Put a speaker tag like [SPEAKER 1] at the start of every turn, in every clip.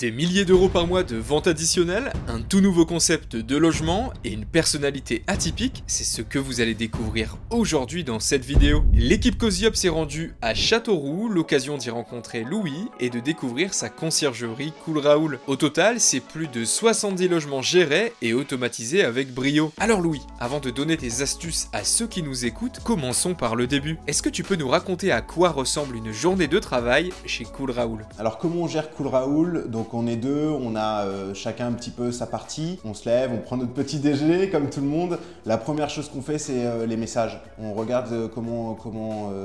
[SPEAKER 1] Des milliers d'euros par mois de vente additionnelle, un tout nouveau concept de logement et une personnalité atypique, c'est ce que vous allez découvrir aujourd'hui dans cette vidéo. L'équipe Cozy Up s'est rendue à Châteauroux, l'occasion d'y rencontrer Louis et de découvrir sa conciergerie Cool Raoul. Au total, c'est plus de 70 logements gérés et automatisés avec brio. Alors Louis, avant de donner tes astuces à ceux qui nous écoutent, commençons par le début. Est-ce que tu peux nous raconter à quoi ressemble une journée de travail chez Cool Raoul?
[SPEAKER 2] Alors comment on gère Cool Raoul? Donc on est deux, on a chacun un petit peu sa partie, on se lève, on prend notre petit déjeuner comme tout le monde. La première chose qu'on fait, c'est les messages. On regarde comment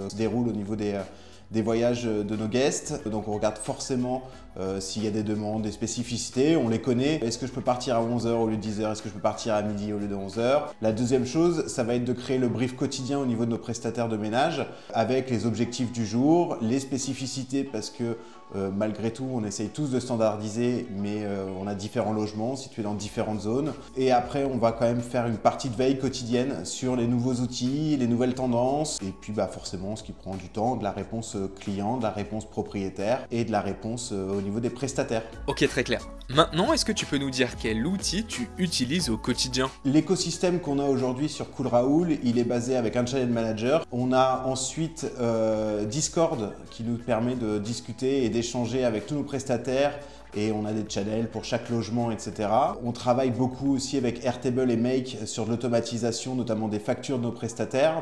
[SPEAKER 2] se déroule au niveau des voyages de nos guests. Donc on regarde forcément s'il y a des demandes, des spécificités, on les connaît. Est-ce que je peux partir à 11 h au lieu de 10 h? Est-ce que je peux partir à midi au lieu de 11 h? La deuxième chose, ça va être de créer le brief quotidien au niveau de nos prestataires de ménage avec les objectifs du jour, les spécificités parce que malgré tout, on essaye tous de standardiser, mais on a différents logements situés dans différentes zones. Et après, on va quand même faire une partie de veille quotidienne sur les nouveaux outils, les nouvelles tendances. Et puis forcément, ce qui prend du temps, de la réponse client, de la réponse propriétaire et de la réponse au niveau des prestataires.
[SPEAKER 1] Ok, très clair. Maintenant, est-ce que tu peux nous dire quel outil tu utilises au quotidien?
[SPEAKER 2] L'écosystème qu'on a aujourd'hui sur Cool Raoul, il est basé avec un channel manager. On a ensuite Discord qui nous permet de discuter et d'échanger avec tous nos prestataires. Et on a des channels pour chaque logement, etc. On travaille beaucoup aussi avec Airtable et Make sur l'automatisation, notamment des factures de nos prestataires.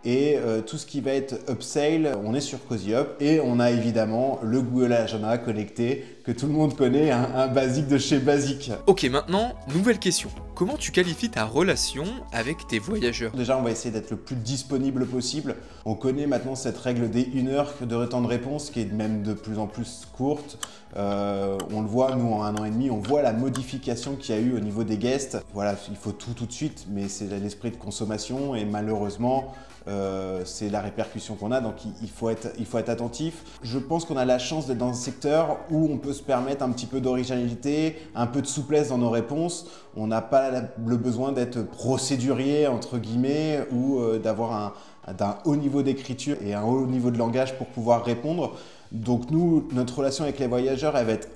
[SPEAKER 2] Et tout ce qui va être upsale, on est sur Cozy Up. Et on a évidemment le Google Agenda connecté que tout le monde connaît, un basique de chez Basique.
[SPEAKER 1] Ok, maintenant, nouvelle question. Comment tu qualifies ta relation avec tes voyageurs?
[SPEAKER 2] Déjà, on va essayer d'être le plus disponible possible. On connaît maintenant cette règle des 1 heure de temps de réponse qui est même de plus en plus courte. On le voit, nous, en 1 an et demi, on voit la modification qu'il y a eu au niveau des guests. Voilà, il faut tout de suite, mais c'est l'esprit de consommation et malheureusement, c'est la répercussion qu'on a, donc il faut être attentif. Je pense qu'on a la chance d'être dans un secteur où on peut se permettre un petit peu d'originalité, un peu de souplesse dans nos réponses. On n'a pas le besoin d'être procédurier, entre guillemets, ou d'avoir d'un haut niveau d'écriture et un haut niveau de langage pour pouvoir répondre. Donc nous, notre relation avec les voyageurs, elle va être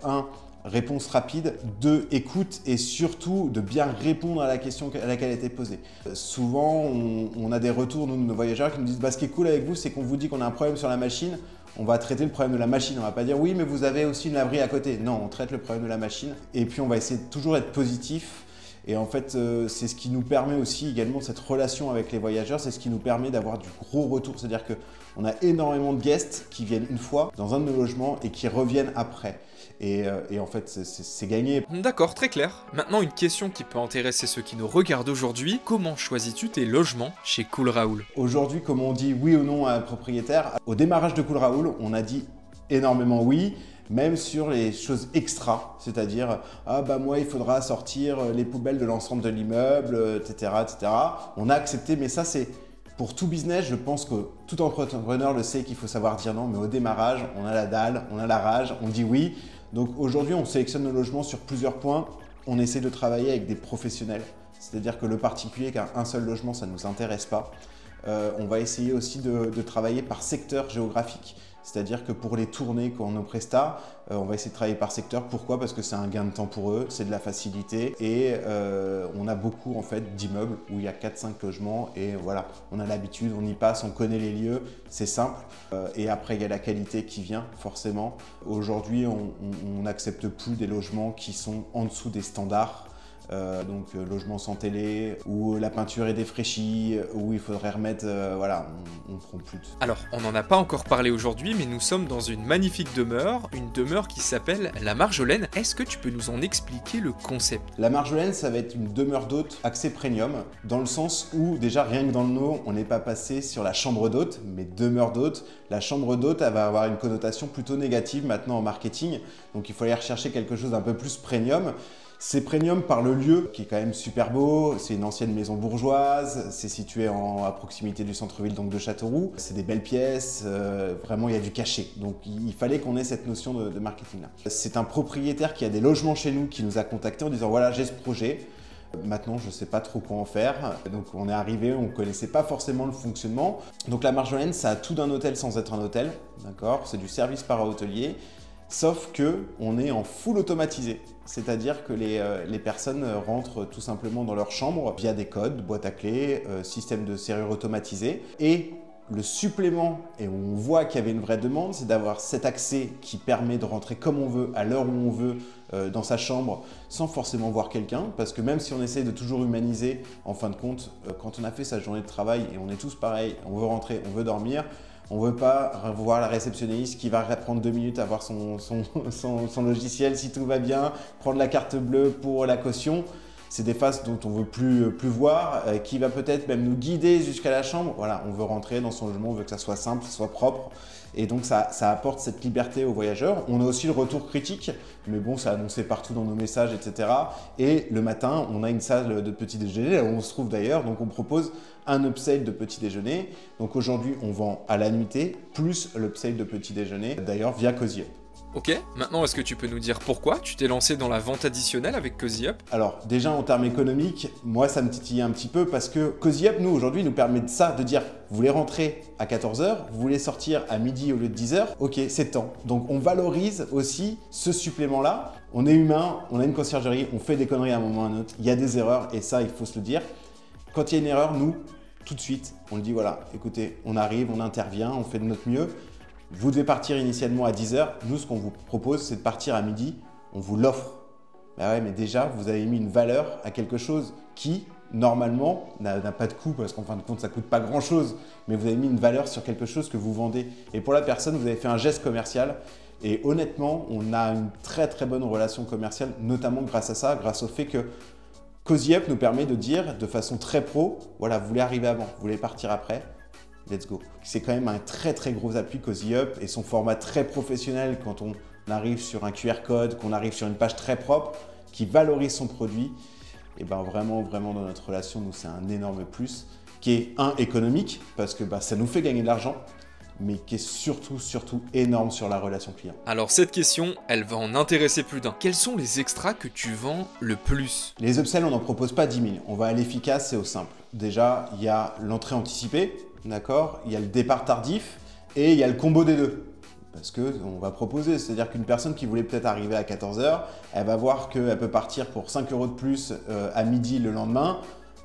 [SPEAKER 2] réponse rapide, 2, écoute et surtout de bien répondre à la question à laquelle elle était posée. Souvent, on a des retours, nous, de nos voyageurs qui nous disent ce qui est cool avec vous, c'est qu'on vous dit qu'on a un problème sur la machine, on va traiter le problème de la machine, on va pas dire oui mais vous avez aussi une laverie à côté. Non, on traite le problème de la machine et puis on va essayer de toujours être positif. Et en fait, c'est ce qui nous permet aussi également, cette relation avec les voyageurs, c'est ce qui nous permet d'avoir du gros retour. C'est-à-dire qu'on a énormément de guests qui viennent une fois dans un de nos logements et qui reviennent après. Et en fait, c'est gagné.
[SPEAKER 1] D'accord, très clair. Maintenant, une question qui peut intéresser ceux qui nous regardent aujourd'hui. Comment choisis-tu tes logements chez Cool Raoul?
[SPEAKER 2] Aujourd'hui, comme on dit oui ou non à un propriétaire, au démarrage de Cool Raoul, on a dit énormément oui. Même sur les choses extra, c'est-à-dire moi il faudra sortir les poubelles de l'ensemble de l'immeuble, etc., etc. On a accepté, mais ça c'est pour tout business, je pense que tout entrepreneur le sait qu'il faut savoir dire non, mais au démarrage, on a la dalle, on a la rage, on dit oui. Donc aujourd'hui, on sélectionne nos logements sur plusieurs points. On essaie de travailler avec des professionnels, c'est-à-dire que le particulier qui a un seul logement, ça ne nous intéresse pas. On va essayer aussi de travailler par secteur géographique. C'est-à-dire que pour les tournées qu'on nous presta, on va essayer de travailler par secteur. Pourquoi? Parce que c'est un gain de temps pour eux, c'est de la facilité et on a beaucoup en fait d'immeubles où il y a 4-5 logements et voilà, on a l'habitude, on y passe, on connaît les lieux, c'est simple. Et après, il y a la qualité qui vient forcément. Aujourd'hui, on n'accepte plus des logements qui sont en dessous des standards. Donc logement sans télé, où la peinture est défraîchie, où il faudrait remettre, voilà, on ne prend plus.
[SPEAKER 1] Alors, on n'en a pas encore parlé aujourd'hui, mais nous sommes dans une magnifique demeure, une demeure qui s'appelle la Marjolaine. Est-ce que tu peux nous en expliquer le concept?
[SPEAKER 2] La Marjolaine, ça va être une demeure d'hôte accès premium, dans le sens où déjà rien que dans le nom, on n'est pas passé sur la chambre d'hôte, mais demeure d'hôte. La chambre d'hôte, elle va avoir une connotation plutôt négative maintenant en marketing, donc il faut aller rechercher quelque chose d'un peu plus premium. C'est premium par le lieu qui est quand même super beau, c'est une ancienne maison bourgeoise, c'est situé à proximité du centre-ville donc de Châteauroux. C'est des belles pièces, vraiment il y a du cachet. Donc il fallait qu'on ait cette notion de marketing là. C'est un propriétaire qui a des logements chez nous qui nous a contactés en disant voilà j'ai ce projet. Maintenant, je ne sais pas trop quoi en faire. Donc on est arrivé, on ne connaissait pas forcément le fonctionnement. Donc la Marjolaine, ça a tout d'un hôtel sans être un hôtel, d'accord? C'est du service para-hôtelier. Sauf que on est en full automatisé. C'est-à-dire que les personnes rentrent tout simplement dans leur chambre via des codes, boîte à clés, système de serrure automatisé. Et le supplément, et on voit qu'il y avait une vraie demande, c'est d'avoir cet accès qui permet de rentrer comme on veut, à l'heure où on veut, dans sa chambre, sans forcément voir quelqu'un. Parce que même si on essaye de toujours humaniser, en fin de compte, quand on a fait sa journée de travail, et on est tous pareils, on veut rentrer, on veut dormir, on ne veut pas voir la réceptionniste qui va prendre 2 minutes à voir son logiciel si tout va bien, prendre la carte bleue pour la caution. C'est des faces dont on ne veut plus voir, qui va peut-être même nous guider jusqu'à la chambre. Voilà, on veut rentrer dans son logement, on veut que ça soit simple, que ça soit propre. Et donc ça apporte cette liberté aux voyageurs. On a aussi le retour critique, mais bon, c'est annoncé partout dans nos messages, etc. Et le matin, on a une salle de petit déjeuner, là où on se trouve d'ailleurs. Donc on propose un upsell de petit déjeuner. Donc aujourd'hui, on vend à la nuitée, plus l'upsell de petit déjeuner, d'ailleurs via Cozy Up.
[SPEAKER 1] Ok, maintenant est-ce que tu peux nous dire pourquoi tu t'es lancé dans la vente additionnelle avec Cozy Up?
[SPEAKER 2] Alors déjà en termes économiques, moi ça me titillait un petit peu parce que Cozy Up, nous aujourd'hui, nous permet de ça, de dire vous voulez rentrer à 14 h, vous voulez sortir à midi au lieu de 10 h, ok, c'est temps. Donc on valorise aussi ce supplément-là. On est humain, on a une conciergerie, on fait des conneries à un moment ou à un autre, il y a des erreurs et ça il faut se le dire. Quand il y a une erreur, nous, tout de suite, on le dit voilà, écoutez, on arrive, on intervient, on fait de notre mieux. Vous devez partir initialement à 10 h. Nous, ce qu'on vous propose, c'est de partir à midi. On vous l'offre. Bah ouais, mais déjà, vous avez mis une valeur à quelque chose qui, normalement, n'a pas de coût parce qu'en fin de compte, ça ne coûte pas grand-chose. Mais vous avez mis une valeur sur quelque chose que vous vendez. Et pour la personne, vous avez fait un geste commercial. Et honnêtement, on a une très très bonne relation commerciale, notamment grâce à ça, grâce au fait que Cozy Up nous permet de dire de façon très pro, voilà, vous voulez arriver avant, vous voulez partir après. Let's go. C'est quand même un très très gros appui Cozy Up et son format très professionnel quand on arrive sur un QR code, qu'on arrive sur une page très propre qui valorise son produit. Et ben vraiment dans notre relation, nous c'est un énorme plus qui est économique parce que ça nous fait gagner de l'argent, mais qui est surtout énorme sur la relation client.
[SPEAKER 1] Alors cette question, elle va en intéresser plus d'un. Quels sont les extras que tu vends le plus?
[SPEAKER 2] Les upsells, on n'en propose pas 10 000. On va à l'efficace et au simple. Déjà, il y a l'entrée anticipée. D'accord, il y a le départ tardif et il y a le combo des deux. Parce qu'on va proposer, c'est-à-dire qu'une personne qui voulait peut-être arriver à 14 h, elle va voir qu'elle peut partir pour 5 € de plus à midi le lendemain.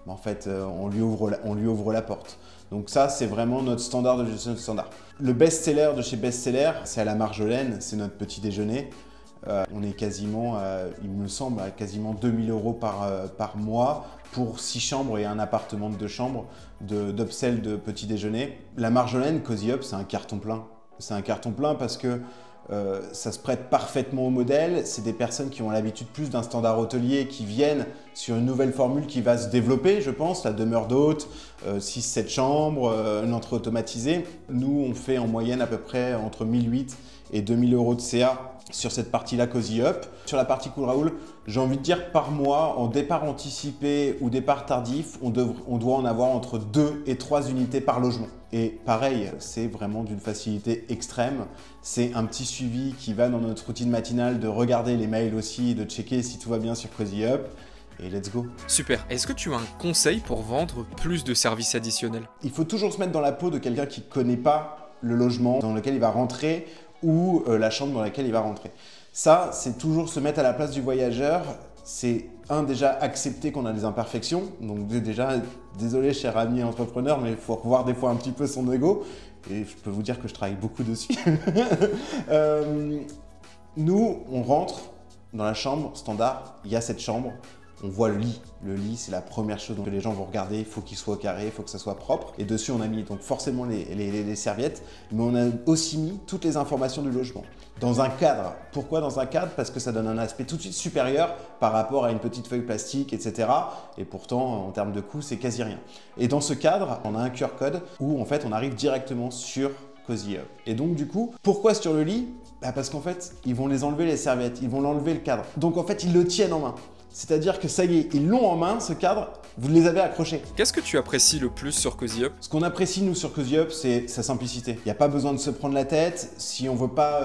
[SPEAKER 2] Mais en fait, on lui ouvre la porte. Donc ça, c'est vraiment notre standard de gestion de standard. Le best-seller de chez Best-Seller, c'est à la Marjolaine, c'est notre petit déjeuner. On est quasiment, il me semble, à quasiment 2 000 € par mois pour 6 chambres et un appartement de 2 chambres d'upsell de petit déjeuner. La Marjolaine, Cozy Up, c'est un carton plein. C'est un carton plein parce que ça se prête parfaitement au modèle. C'est des personnes qui ont l'habitude plus d'un standard hôtelier qui viennent sur une nouvelle formule qui va se développer, je pense, la demeure d'hôte, 6-7 chambres, une entrée automatisée. Nous, on fait en moyenne à peu près entre 1 800 et 2 000 € de CA sur cette partie-là Cozy Up. Sur la partie Cool Raoul, j'ai envie de dire par mois, en départ anticipé ou départ tardif, on doit en avoir entre 2 et 3 unités par logement. Et pareil, c'est vraiment d'une facilité extrême. C'est un petit suivi qui va dans notre routine matinale de regarder les mails aussi, de checker si tout va bien sur Cozy Up. Et let's go.
[SPEAKER 1] Super. Est-ce que tu as un conseil pour vendre plus de services additionnels?
[SPEAKER 2] Il faut toujours se mettre dans la peau de quelqu'un qui ne connaît pas le logement dans lequel il va rentrer ou la chambre dans laquelle il va rentrer. Ça, c'est toujours se mettre à la place du voyageur. C'est déjà accepter qu'on a des imperfections. Donc déjà, désolé cher ami entrepreneur, mais il faut revoir des fois un petit peu son ego. Et je peux vous dire que je travaille beaucoup dessus. Nous, on rentre dans la chambre standard, il y a cette chambre. On voit le lit. Le lit, c'est la première chose que les gens vont regarder. Il faut qu'il soit carré, il faut que ça soit propre. Et dessus, on a mis donc forcément les serviettes, mais on a aussi mis toutes les informations du logement. Dans un cadre. Pourquoi dans un cadre? Parce que ça donne un aspect tout de suite supérieur par rapport à une petite feuille plastique, etc. Et pourtant, en termes de coût, c'est quasi rien. Et dans ce cadre, on a un QR code où en fait, on arrive directement sur Cozy Up. Et donc du coup, pourquoi sur le lit? Parce qu'en fait, ils vont les enlever les serviettes, ils vont l'enlever le cadre. Donc en fait, ils le tiennent en main. C'est-à-dire que ça y est, ils l'ont en main, ce cadre, vous les avez accrochés.
[SPEAKER 1] Qu'est-ce que tu apprécies le plus sur CozyUp?
[SPEAKER 2] Ce qu'on apprécie, nous, sur CozyUp, c'est sa simplicité. Il n'y a pas besoin de se prendre la tête. Si on ne veut pas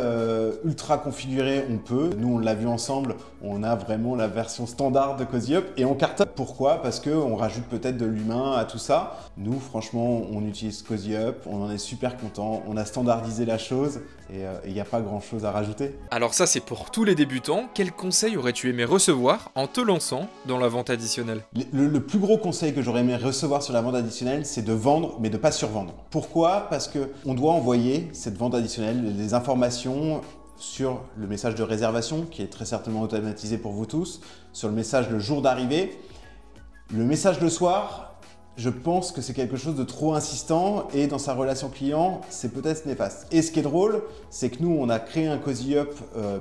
[SPEAKER 2] ultra configurer, on peut. Nous, on l'a vu ensemble, on a vraiment la version standard de CozyUp et on cartonne. Pourquoi? Parce qu'on rajoute peut-être de l'humain à tout ça. Nous, franchement, on utilise CozyUp, on en est super content, on a standardisé la chose et il n'y a pas grand-chose à rajouter.
[SPEAKER 1] Alors ça, c'est pour tous les débutants. Quels conseils aurais-tu aimé recevoir en te lançant dans la vente additionnelle?
[SPEAKER 2] Le plus gros conseil que j'aurais aimé recevoir sur la vente additionnelle, c'est de vendre, mais de ne pas survendre. Pourquoi? Parce qu'on doit envoyer cette vente additionnelle, des informations sur le message de réservation, qui est très certainement automatisé pour vous tous, sur le message le jour d'arrivée. Le message le soir, je pense que c'est quelque chose de trop insistant et dans sa relation client, c'est peut-être néfaste. Et ce qui est drôle, c'est que nous, on a créé un CozyUp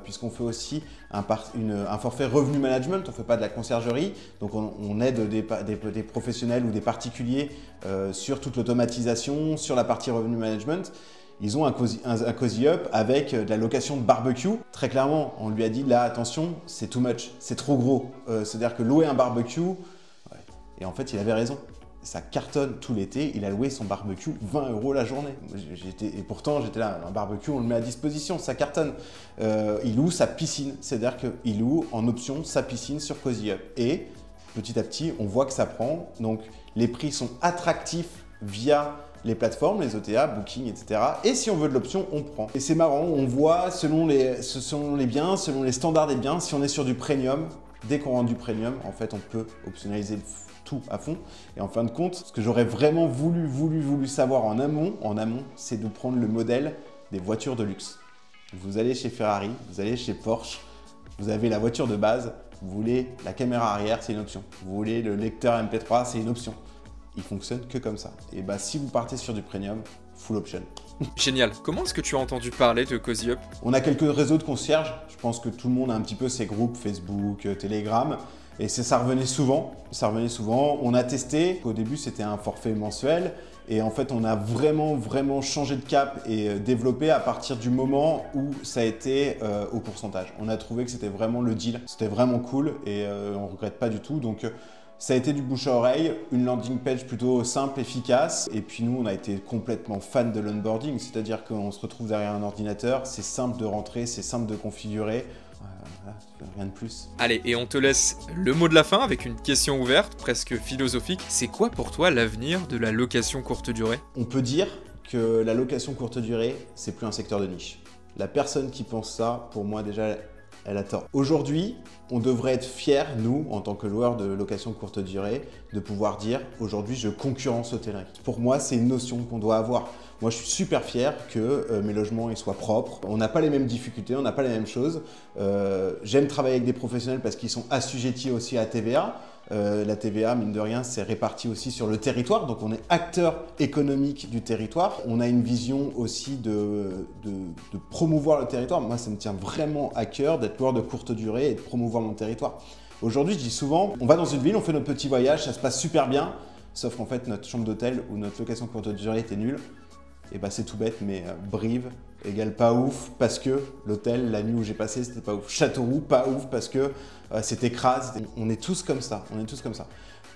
[SPEAKER 2] puisqu'on fait aussi un forfait revenu management, on ne fait pas de la conciergerie, donc on aide des professionnels ou des particuliers sur toute l'automatisation, sur la partie revenu management. Ils ont un CozyUp avec de la location de barbecue. Très clairement, on lui a dit là, attention, c'est too much, c'est trop gros. C'est-à-dire que louer un barbecue, et en fait, il avait raison. Ça cartonne tout l'été, il a loué son barbecue 20 € la journée. Et pourtant, j'étais là, un barbecue, on le met à disposition, ça cartonne. Il loue sa piscine, c'est-à-dire qu'il loue en option sa piscine sur CozyUp. Et petit à petit, on voit que ça prend. Donc, les prix sont attractifs via les plateformes, les OTA, Booking, etc. Et si on veut de l'option, on prend. Et c'est marrant, on voit selon les biens, selon les standards des biens, si on est sur du premium, dès qu'on rentre du premium, en fait, on peut optionnaliser tout à fond. Et en fin de compte, ce que j'aurais vraiment voulu savoir en amont, c'est de prendre le modèle des voitures de luxe. Vous allez chez Ferrari, vous allez chez Porsche, vous avez la voiture de base, vous voulez la caméra arrière, c'est une option. Vous voulez le lecteur MP3, c'est une option. Il fonctionne que comme ça. Et bah si vous partez sur du premium, full option.
[SPEAKER 1] Génial. Comment est-ce que tu as entendu parler de CozyUp?
[SPEAKER 2] On a quelques réseaux de concierges. Je pense que tout le monde a un petit peu ses groupes Facebook, Telegram. Et ça revenait souvent. On a testé. Au début, c'était un forfait mensuel. Et en fait, on a vraiment changé de cap et développé à partir du moment où ça a été au pourcentage. On a trouvé que c'était vraiment le deal. C'était vraiment cool et on ne regrette pas du tout. Donc, ça a été du bouche à oreille, une landing page plutôt simple, efficace. Et puis nous, on a été complètement fan de l'onboarding. C'est-à-dire qu'on se retrouve derrière un ordinateur. C'est simple de rentrer, c'est simple de configurer. Voilà, rien de plus.
[SPEAKER 1] Allez, et on te laisse le mot de la fin avec une question ouverte, presque philosophique. C'est quoi pour toi l'avenir de la location courte durée?
[SPEAKER 2] On peut dire que la location courte durée, c'est plus un secteur de niche. La personne qui pense ça, pour moi déjà, elle a tort. Aujourd'hui, on devrait être fiers, nous, en tant que loueurs de location courte durée, de pouvoir dire aujourd'hui, je concurrence l'hôtellerie. Pour moi, c'est une notion qu'on doit avoir. Moi, je suis super fier que mes logements ils soient propres. On n'a pas les mêmes difficultés, on n'a pas les mêmes choses. J'aime travailler avec des professionnels parce qu'ils sont assujettis aussi à TVA. La TVA, mine de rien, c'est réparti aussi sur le territoire. Donc, on est acteur économique du territoire. On a une vision aussi de promouvoir le territoire. Moi, ça me tient vraiment à cœur d'être loueur de courte durée et de promouvoir mon territoire. Aujourd'hui, je dis souvent, on va dans une ville, on fait notre petit voyage, ça se passe super bien. Sauf qu'en fait, notre chambre d'hôtel ou notre location courte durée était nulle. Et bah c'est tout bête, mais Brive égale pas ouf parce que l'hôtel, la nuit où j'ai passé, c'était pas ouf. Châteauroux, pas ouf parce que c'était crade. On est tous comme ça,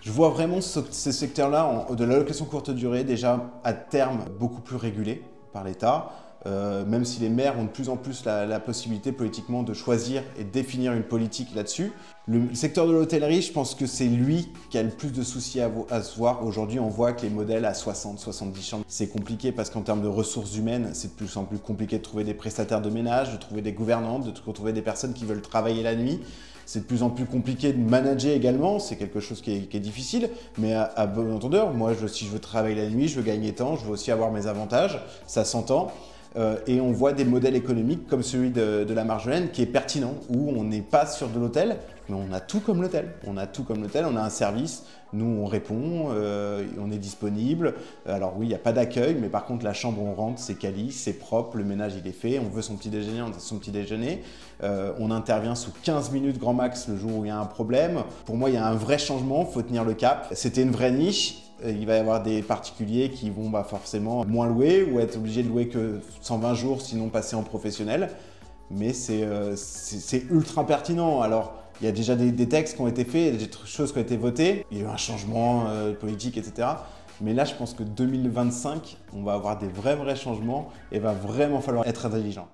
[SPEAKER 2] Je vois vraiment ces secteurs-là de la location courte durée déjà à terme beaucoup plus régulés par l'État. Même si les maires ont de plus en plus la possibilité politiquement de choisir et de définir une politique là-dessus. Le secteur de l'hôtellerie, je pense que c'est lui qui a le plus de soucis à se voir. Aujourd'hui, on voit que les modèles à 60, 70 chambres, c'est compliqué parce qu'en termes de ressources humaines, c'est de plus en plus compliqué de trouver des prestataires de ménage, de trouver des gouvernantes, de trouver des personnes qui veulent travailler la nuit. C'est de plus en plus compliqué de manager également, c'est quelque chose qui est difficile, mais à bon entendeur, moi, si je veux travailler la nuit, je veux gagner temps, je veux aussi avoir mes avantages, ça s'entend. Et on voit des modèles économiques comme celui de la Marjolaine qui est pertinent, où on n'est pas sur de l'hôtel, mais on a tout comme l'hôtel. On a un service, nous on répond, on est disponible. Alors oui, il n'y a pas d'accueil, mais par contre la chambre où on rentre, c'est quali, c'est propre, le ménage il est fait, on veut son petit déjeuner, on a son petit déjeuner. On intervient sous 15 minutes grand max le jour où il y a un problème. Pour moi, il y a un vrai changement, il faut tenir le cap. C'était une vraie niche. Il va y avoir des particuliers qui vont forcément moins louer ou être obligés de louer que 120 jours sinon passer en professionnel. Mais c'est ultra pertinent. Alors Il y a déjà des textes qui ont été faits, des choses qui ont été votées. Il y a eu un changement politique, etc. Mais là, je pense que 2025, on va avoir des vrais changements et va vraiment falloir être intelligent.